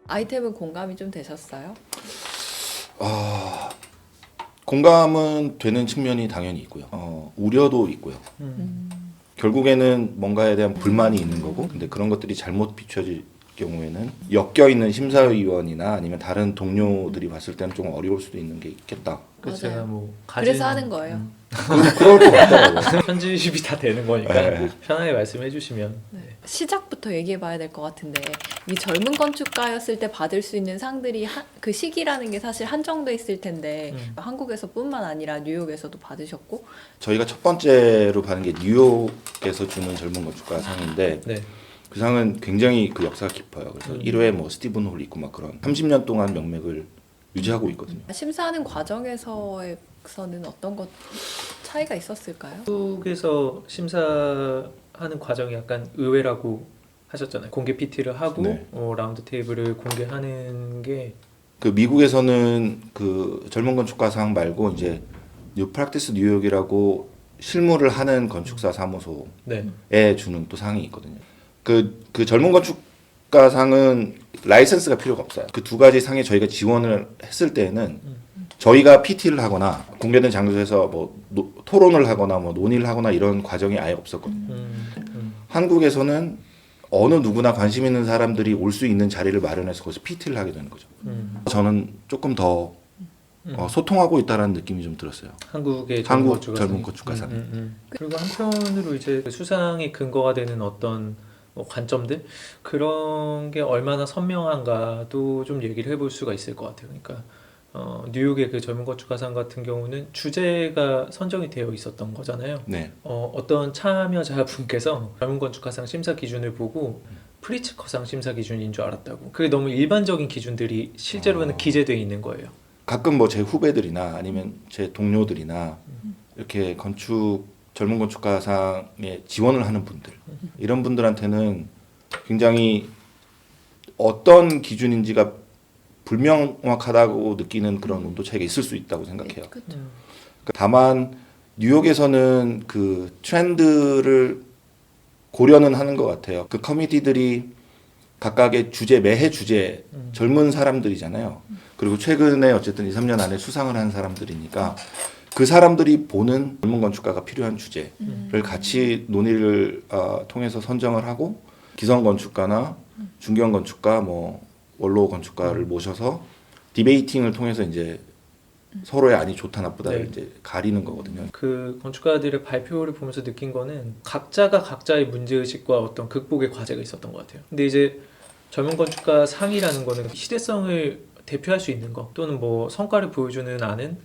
아이템은 공감이 좀 되셨어요? 공감은 되는 측면이 당연히 있고요. 우려도 있고요. 결국에는 뭔가에 대한 불만이 있는 거고, 근데 그런 것들이 잘못 비춰질 경우에는 엮여 있는 심사위원이나 아니면 다른 동료들이 봤을 때는 좀 어려울 수도 있는 게 있겠다. 그래서 맞아요. 제가 뭐 그래서 하는 거예요. 그럴 것 같더라고요. 편집이 다 되는 거니까 네. 편하게 말씀해 주시면. 네. 시작부터 얘기해 봐야 될 것 같은데 이 젊은 건축가였을 때 받을 수 있는 상들이 그 시기라는 게 사실 한정돼 있을 텐데 한국에서뿐만 아니라 뉴욕에서도 받으셨고 저희가 첫 번째로 받은 게 뉴욕에서 주는 젊은 건축가 상인데 네. 그 상은 굉장히 그 역사가 깊어요. 그래서 1회 뭐 스티븐 홀 있고 막 그런 30년 동안 명맥을 유지하고 있거든요. 심사하는 과정에서는 어떤 것 차이가 있었을까요? 한국에서 심사하는 과정이 약간 의외라고 하셨잖아요. 공개 PT를 하고 네. 라운드 테이블을 공개하는 게 그 미국에서는 그 젊은 건축가상 말고 이제 뉴 프랙티스 뉴욕이라고 실무를 하는 건축사 사무소에 네. 주는 또 상이 있거든요. 그 젊은 건축가상은 라이센스가 필요가 없어요. 그 두 가지 상에 저희가 지원을 했을 때에는 저희가 PT를 하거나 공개된 장소에서 뭐 토론을 하거나 뭐 논의를 하거나 이런 과정이 아예 없었거든요. 한국에서는 어느 누구나 관심 있는 사람들이 올 수 있는 자리를 마련해서 거기서 PT를 하게 되는 거죠. 저는 조금 더 소통하고 있다는 느낌이 좀 들었어요. 한국의 한국 젊은 젊은 건축가상. 그리고 한편으로 이제 수상의 근거가 되는 어떤 뭐 관점들 그런 게 얼마나 선명한가도 좀 얘기를 해볼 수가 있을 것 같아요. 그러니까 뉴욕의 그 젊은 건축가상 같은 경우는 주제가 선정이 되어 있었던 거잖아요. 네. 어떤 참여자분께서 젊은 건축가상 심사 기준을 보고 프리츠커상 심사 기준인 줄 알았다고. 그게 너무 일반적인 기준들이 실제로는 기재되어 있는 거예요. 가끔 뭐 제 후배들이나 아니면 제 동료들이나 이렇게 젊은 건축가상에 지원을 하는 분들 이런 분들한테는 굉장히 어떤 기준인지가 불명확하다고 느끼는 그런 온도 차이가 있을 수 있다고 생각해요. 그렇죠. 다만 뉴욕에서는 그 트렌드를 고려는 하는 것 같아요. 그 커뮤니티들이 각각의 매해 주제 젊은 사람들이잖아요. 그리고 최근에 어쨌든 2, 3년 안에 수상을 한 사람들이니까 그 사람들이 보는 젊은 건축가가 필요한 주제를 같이 논의를 통해서 선정을 하고 기성 건축가나 중견 건축가 뭐 원로 건축가를 모셔서 디베이팅을 통해서 이제 서로의 안이 좋다 나쁘다를 네. 이제 가리는 거거든요. 그 건축가들의 발표를 보면서 느낀 거는 각자가 각자의 문제의식과 어떤 극복의 과제가 있었던 것 같아요. 근데 이제 젊은 건축가 상이라는 거는 시대성을 대표할 수 있는 거 또는 뭐 성과를 보여주는 안은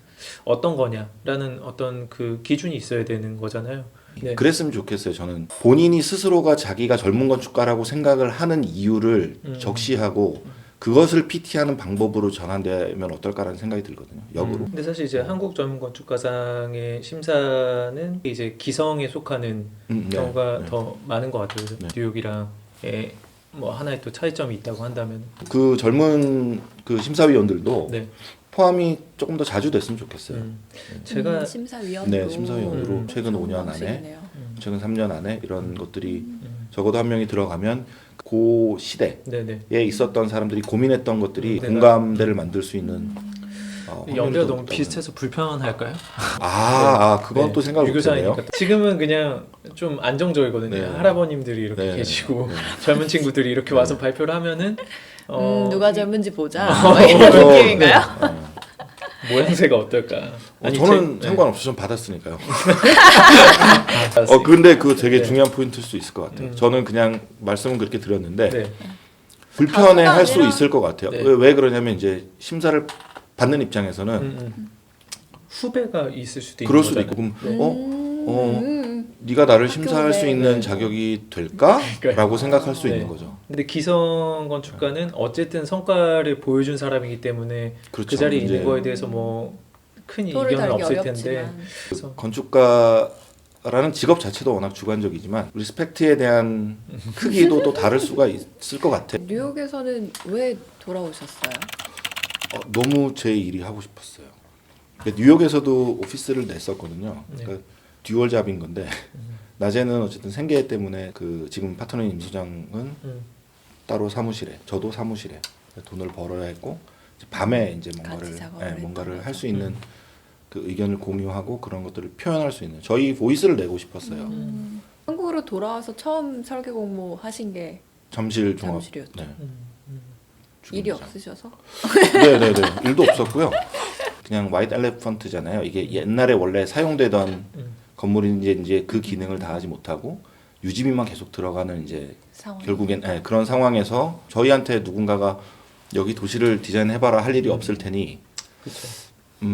어떤 거냐라는 어떤 그 기준이 있어야 되는 거잖아요. 네. 그랬으면 좋겠어요. 저는 본인이 스스로가 자기가 젊은 건축가라고 생각을 하는 이유를 적시하고 그것을 PT하는 방법으로 전환되면 어떨까라는 생각이 들거든요. 역으로. 근데 사실 이제 한국 젊은 건축가상의 심사는 이제 기성에 속하는 경우가 네. 더 많은 것 같아요. 그래서 네. 뉴욕이랑의 뭐 하나의 또 차이점이 있다고 한다면 그 젊은 그 심사위원들도 네. 포함이 조금 더 자주 됐으면 좋겠어요. 제가 심사위원으로 네, 심사위원으로 최근 5년 안에, 방식이네요. 최근 3년 안에 이런 것들이 적어도 한 명이 들어가면 그 시대에 네네. 있었던 사람들이 고민했던 것들이 네. 공감대를 만들 수 있는 연배가 너무 비슷해서 불편할까요? 그건 네. 또 생각 못했네요. 유교사이니까 지금은 그냥 좀 안정적이거든요. 네. 할아버님들이 이렇게 네. 계시고 젊은 친구들이 이렇게 와서 발표를 하면은 누가 젊은지 보자. 뭐 이런 느낌인가요? 모양새가 어떨까? 저는 네. 상관없어요. 전 받았으니까요. 받았으니까. 근데 그거 되게 네. 중요한 포인트일 수 있을 것 같아요. 저는 그냥 말씀은 그렇게 드렸는데 네. 불편해 할 수 아니라- 있을 것 같아요. 네. 왜 그러냐면 이제 심사를 받는 입장에서는 후배가 있을 수도 있는 그럴 수도 거잖아요. 있고 그럼 네가 나를 심사할 수 네. 있는 네. 자격이 될까?라고 생각할 수 네. 있는 거죠. 근데 기성 건축가는 어쨌든 성과를 보여준 사람이기 때문에 그렇죠. 그 자리에 이제 있는 거에 대해서 뭐 큰 토를 이견은 달기 없을 어렵지만. 텐데 그래서 건축가라는 직업 자체도 워낙 주관적이지만 리스펙트에 대한 크기도 또 다를 수가 있을 것 같아요. 뉴욕에서는 왜 돌아오셨어요? 너무 제 일이 하고 싶었어요. 그러니까 뉴욕에서도 오피스를 냈었거든요. 네. 그러니까 듀얼 잡인 건데 낮에는 어쨌든 생계 때문에 그 지금 파트너인 임 소장은 따로 사무실에, 저도 사무실에 돈을 벌어야 했고 이제 밤에 이제 같이 작업을 뭔가를 했던 할 수 거죠. 있는 그 의견을 공유하고 그런 것들을 표현할 수 있는 저희 보이스를 내고 싶었어요. 한국으로 돌아와서 처음 설계 공모하신 게 잠실 종합. 잠실이었죠. 네. 일이 주금시장. 없으셔서? 네네네. 일도 없었고요. 그냥 화이트 엘레펀트잖아요. 이게 옛날에 원래 사용되던 건물인지 이제 그 기능을 다 하지 못하고 유지비만 계속 들어가는 이제 상황. 결국엔 그런 상황에서 저희한테 누군가가 여기 도시를 디자인해봐라 할 일이 없을 테니 그렇죠.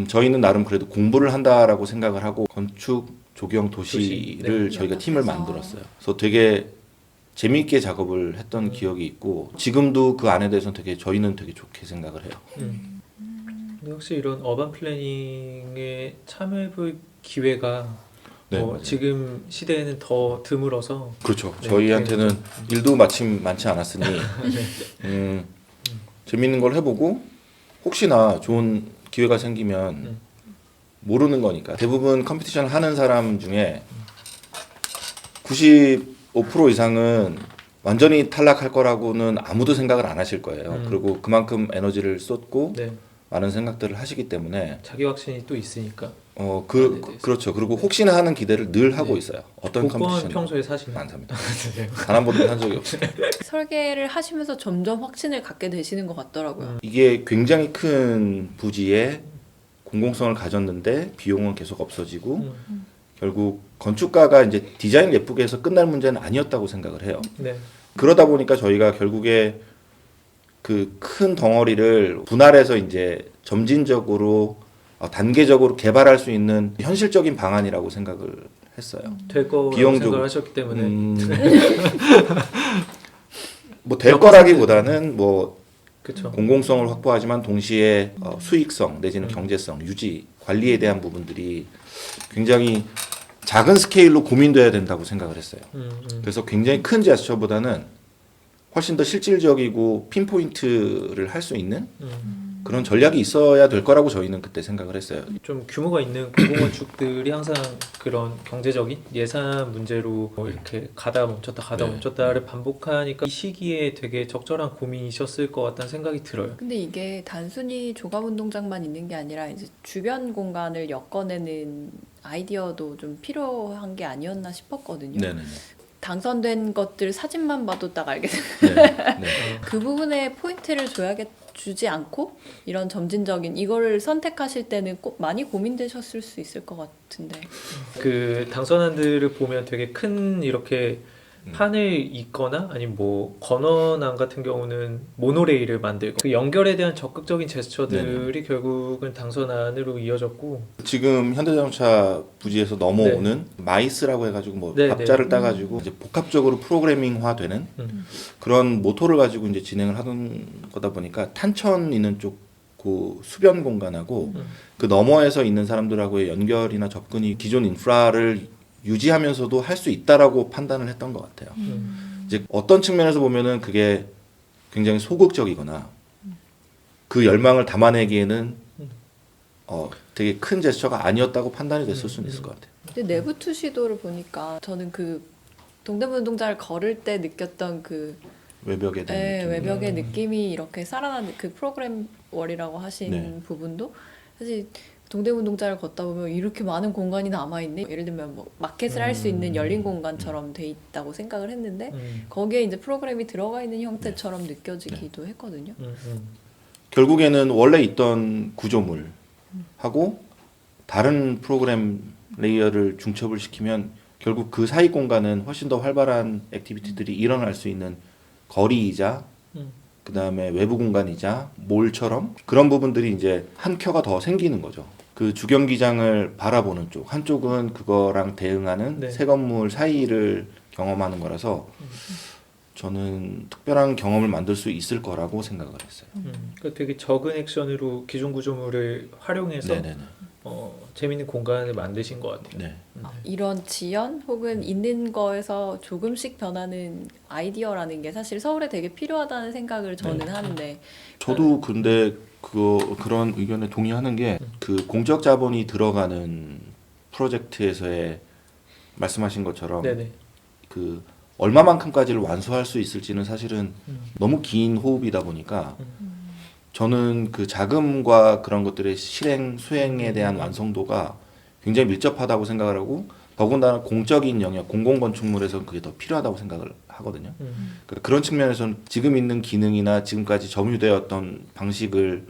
저희는 나름 그래도 공부를 한다라고 생각을 하고 건축 조경 도시를 네. 저희가 팀을 연합해서. 만들었어요. 그래서 되게 재미있게 작업을 했던 기억이 있고 지금도 그 안에 대해서는 저희는 되게 좋게 생각을 해요. 근데 확실히 이런 어반 플래닝에 참여해볼 기회가 네, 맞아요. 지금 시대에는 더 드물어서 그렇죠. 네, 저희한테는 네. 일도 마침 많지 않았으니 재밌는 걸 해보고 혹시나 좋은 기회가 생기면 모르는 거니까 대부분 컴피티션을 하는 사람 중에 95% 이상은 완전히 탈락할 거라고는 아무도 생각을 안 하실 거예요. 그리고 그만큼 에너지를 쏟고 네. 많은 생각들을 하시기 때문에 자기 확신이 또 있으니까 그 대해서. 그렇죠. 그리고 혹시나 하는 기대를 늘 하고 있어요. 어떤 복권 컴피티션 평소에 사시나요? 안 삽니다. 단 한 번도 한 적이 없어요. 설계를 하시면서 점점 확신을 갖게 되시는 것 같더라고요. 이게 굉장히 큰 부지에 공공성을 가졌는데 비용은 계속 없어지고 결국 건축가가 이제 디자인 예쁘게 해서 끝날 문제는 아니었다고 생각을 해요. 네. 그러다 보니까 저희가 결국에 그 큰 덩어리를 분할해서 이제 점진적으로 단계적으로 개발할 수 있는 현실적인 방안이라고 생각을 했어요. 될 거라고 비용적으로. 생각을 하셨기 때문에 뭐 될 거라기보다는 뭐 그렇죠. 공공성을 확보하지만 동시에 수익성 내지는 경제성, 유지, 관리에 대한 부분들이 굉장히 작은 스케일로 고민돼야 된다고 생각을 했어요. 그래서 굉장히 큰 제스처보다는 훨씬 더 실질적이고 핀포인트를 할 수 있는 그런 전략이 있어야 될 거라고 저희는 그때 생각을 했어요. 좀 규모가 있는 공공건축들이 항상 그런 경제적인 예산 문제로 이렇게 가다 멈췄다 네. 멈췄다를 반복하니까 이 시기에 되게 적절한 고민이셨을 것 같다는 생각이 들어요. 근데 이게 단순히 조감운동장만 있는 게 아니라 이제 주변 공간을 엮어내는 아이디어도 좀 필요한 게 아니었나 싶었거든요. 네네네. 당선된 것들 사진만 봐도 딱 알게 돼요. 네. 그 부분에 포인트를 주지 않고 이런 점진적인 이거를 선택하실 때는 꼭 많이 고민되셨을 수 있을 것 같은데. 그 당선안들을 보면 되게 큰 이렇게 판을 잇거나 아니면 뭐 건원안 같은 경우는 모노레일을 만들고 그 연결에 대한 적극적인 제스처들이 결국은 당선안으로 이어졌고 지금 현대자동차 부지에서 넘어오는 마이스라고 해가지고 뭐 네, 앞자를 따가지고 이제 복합적으로 프로그래밍화되는 그런 모토를 가지고 이제 진행을 하던 거다 보니까 탄천 있는 쪽 그 수변 공간하고 그 너머에서 있는 사람들하고의 연결이나 접근이 기존 인프라를 유지하면서도 할 수 있다라고 판단을 했던 것 같아요. 이제 어떤 측면에서 보면은 그게 굉장히 소극적이거나 그 열망을 담아내기에는 되게 큰 제스처가 아니었다고 판단이 됐을 수는 있을 것 같아요. 근데 내부 투시도를 보니까 저는 그 동대문 운동장을 걸을 때 느꼈던 그 외벽에 대한 느낌. 외벽의 느낌이 이렇게 살아나는 그 프로그램 월이라고 하신 네. 부분도 사실 동대문 운동장을 걷다 보면 이렇게 많은 공간이 남아있네. 예를 들면 뭐 마켓을 할 수 있는 열린 공간처럼 돼 있다고 생각을 했는데 거기에 이제 프로그램이 들어가 있는 형태처럼 느껴지기도 했거든요. 결국에는 원래 있던 구조물하고 다른 프로그램 레이어를 중첩을 시키면 결국 그 사이 공간은 훨씬 더 활발한 액티비티들이 일어날 수 있는 거리이자 그 다음에 외부 공간이자 몰처럼 그런 부분들이 이제 한 켜가 더 생기는 거죠. 그 주경기장을 바라보는 쪽 한쪽은 그거랑 대응하는 네. 새 건물 사이를 경험하는 거라서 저는 특별한 경험을 만들 수 있을 거라고 생각을 했어요. 그러니까 되게 적은 액션으로 기존 구조물을 활용해서 네네네. 재밌는 공간을 만드신 것 같아요. 네. 이런 지연 혹은 있는 거에서 조금씩 변하는 아이디어라는 게 사실 서울에 되게 필요하다는 생각을 저는 하는데 저도 근데 그런 의견에 동의하는 게 그 공적 자본이 들어가는 프로젝트에서의 말씀하신 것처럼 네네. 그 얼마만큼까지를 완수할 수 있을지는 사실은 너무 긴 호흡이다 보니까 저는 그 자금과 그런 것들의 실행 수행에 대한 완성도가 굉장히 밀접하다고 생각을 하고 더군다나 공적인 영역, 공공건축물에서는 그게 더 필요하다고 생각을 하거든요. 그러니까 그런 측면에서는 지금 있는 기능이나 지금까지 점유되었던 방식을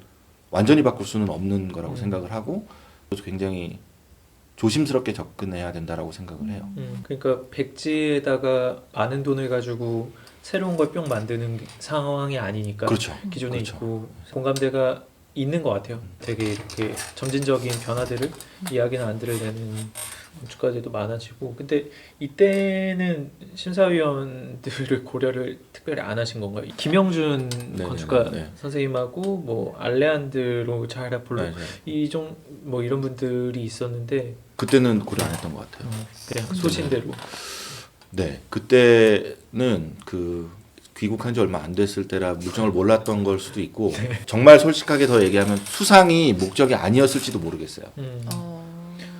완전히 바꿀 수는 없는 거라고 생각을 하고 굉장히 조심스럽게 접근해야 된다라고 생각을 해요. 그러니까 백지에다가 많은 돈을 가지고 새로운 걸 뿅 만드는 상황이 아니니까 그렇죠. 기존에 그렇죠. 있고 공감대가 있는 것 같아요. 되게 이렇게 점진적인 변화들을 이야기나 안들을 내는 건축가들도 많아지고 근데 이때는 심사위원들을 고려를 특별히 안 하신 건가요? 김영준 건축가 네. 선생님하고 뭐 알레한드로 자이라폴로 네, 네. 이종 뭐 이런 분들이 있었는데 그때는 고려 안 했던 것 같아요. 그냥 소신대로 네, 그때는 그 귀국한 지 얼마 안 됐을 때라 물정을 몰랐던 걸 수도 있고 정말 솔직하게 더 얘기하면 수상이 목적이 아니었을지도 모르겠어요.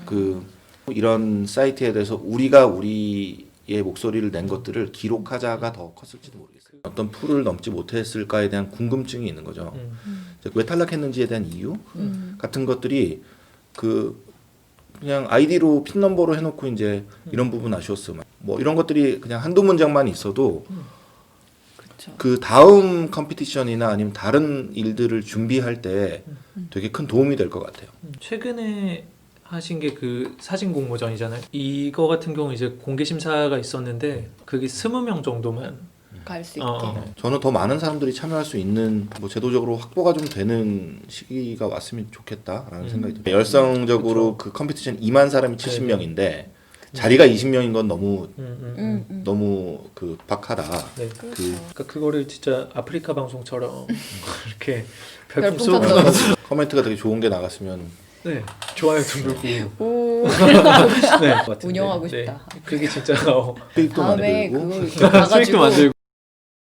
그 이런 사이트에 대해서 우리의 목소리를 낸 것들을 기록하자가 더 컸을지도 모르겠어요. 어떤 풀을 넘지 못했을까에 대한 궁금증이 있는 거죠. 왜 탈락했는지에 대한 이유 같은 것들이 그냥 아이디로 핀 넘버로 해놓고 이제 이런 부분 아쉬웠어. 뭐 이런 것들이 그냥 한두 문장만 있어도 그렇죠. 그 다음 컴피티션이나 아니면 다른 일들을 준비할 때 되게 큰 도움이 될 것 같아요. 최근에 하신 게 그 사진 공모전이잖아요. 이거 같은 경우 이제 공개 심사가 있었는데 그게 20명 정도만 갈 수 있게. 저는 더 많은 사람들이 참여할 수 있는 뭐 제도적으로 확보가 좀 되는 시기가 왔으면 좋겠다라는 생각이 듭니다. 열성적으로 그 컴피티션 2만 사람이 70명인데 자리가 20명인 건 너무 너무 그 박하다. 네. 그 그거를 진짜 아프리카 방송처럼 이렇게 별풍선 별풍선 넣어서. 커멘트가 되게 좋은 게 나갔으면 네 좋아요 누르고 오, 네, 운영하고 싶다. 그게 진짜 수익도 다음에 만들고 그거 이렇게 수익도 가가지고 만들고